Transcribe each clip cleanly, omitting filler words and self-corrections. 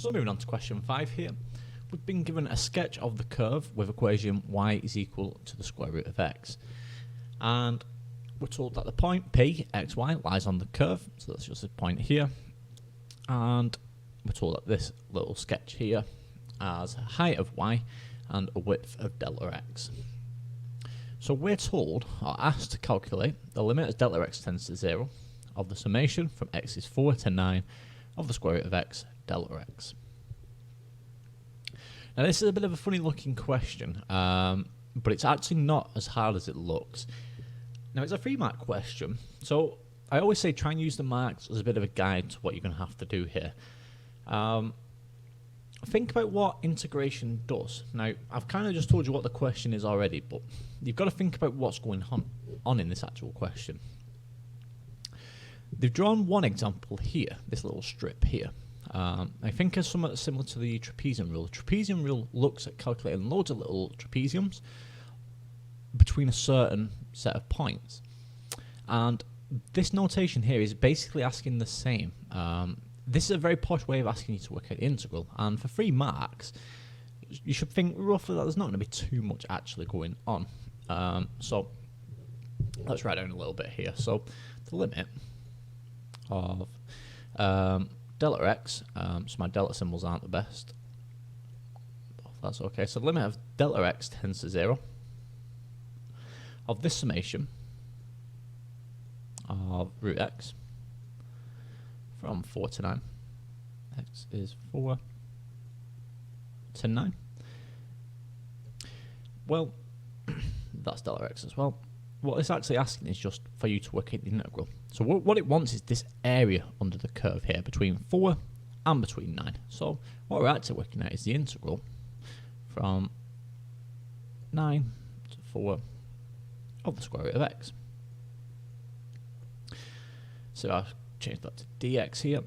So moving on to question 5 here. We've been given a sketch of the curve with equation y is equal to the square root of x. And we're told that the point P, xy, lies on the curve. So that's just a point here. And we're told that this little sketch here has a height of y and a width of delta x. So we're told, or asked to calculate, the limit as delta x tends to 0 of the summation from x is 4 to 9 of the square root of x delta x. Now this is a bit of a funny looking question, but it's actually not as hard as it looks. Now it's a 3-mark question, so I always say try and use the marks as a bit of a guide to what you're going to have to do here. Think about what integration does. Now I've kind of just told you what the question is already, but you've got to think about what's going on in this actual question. They've drawn one example here, this little strip here. I think it's somewhat similar to the trapezium rule. The trapezium rule looks at calculating loads of little trapeziums between a certain set of points. And this notation here is basically asking the same. This is a very posh way of asking you to work out the integral. And for 3 marks, you should think roughly that there's not going to be too much actually going on. So let's write down a little bit here. So the limit of delta x, so my delta symbols aren't the best. That's okay. So the limit of delta x tends to 0 of this summation of root x from 4 to 9. X is 4 to 9. Well, that's delta x as well. What it's actually asking is just for you to work out the integral. So what it wants is this area under the curve here between 4 and between 9. So what we're actually working at is the integral from 9 to 4 of the square root of x. So I've changed that to dx here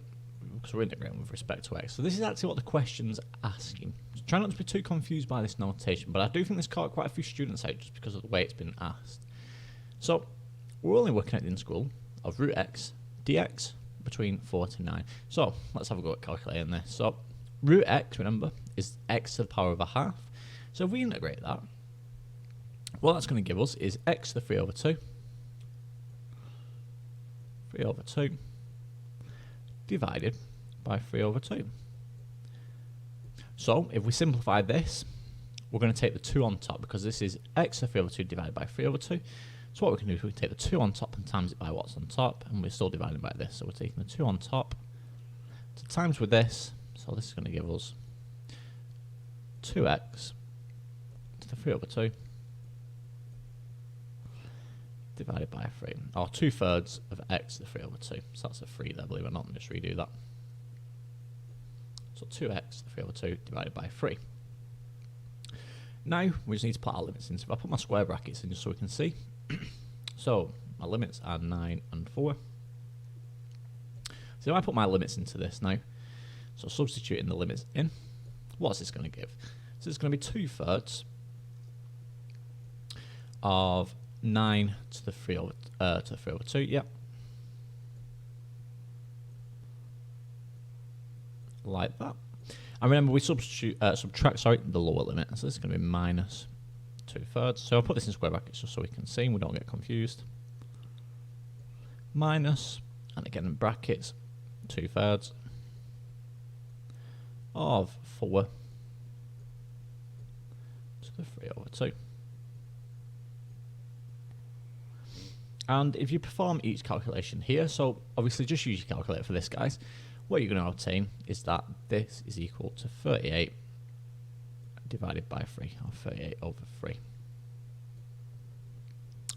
because we're integrating with respect to x. So this is actually what the question's asking. So try not to be too confused by this notation, but I do think this caught quite a few students out just because of the way it's been asked. So we're only working at the integral of root x dx between 4 to 9. So let's have a go at calculating this. So root x, remember, is x to the power of a half. So if we integrate that, what that's going to give us is x to the 3 over 2. 3 over 2 divided by 3 over 2. So if we simplify this, we're going to take the 2 on top because this is x to the 3 over 2 divided by 3 over 2. So what we can do is we can take the 2 on top and times it by what's on top, and we're still dividing by this. So we're taking the 2 on top to times with this. So this is going to give us 2x to the 3 over 2 divided by 3, or 2/3 of x to the 3 over 2. So that's a 3 there, believe it or not. Let me just redo that. So 2x to the 3 over 2 divided by 3. Now we just need to put our limits in. So if I put my square brackets in just so we can see. So my limits are 9 and 4. So if I put my limits into this now, so substituting the limits in, what's this going to give? So it's going to be 2/3 of 9 to the 3 over 2, yep. Like that. And remember we subtract the lower limit, so this is going to be minus 2/3. So I'll put this in square brackets just so we can see and we don't get confused. Minus, and again in brackets, 2/3 of 4 to the 3 over 2. And if you perform each calculation here, so obviously just use your calculator for this, guys, what you're going to obtain is that this is equal to 38 divided by 3, or 38 over 3.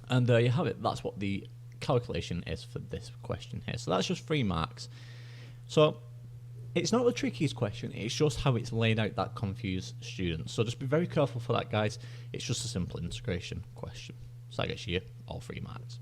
And there you have it. That's what the calculation is for this question here. So that's just 3 marks. So it's not the trickiest question, it's just how it's laid out that confused students. So just be very careful for that, guys. It's just a simple integration question. So that gets you all 3 marks.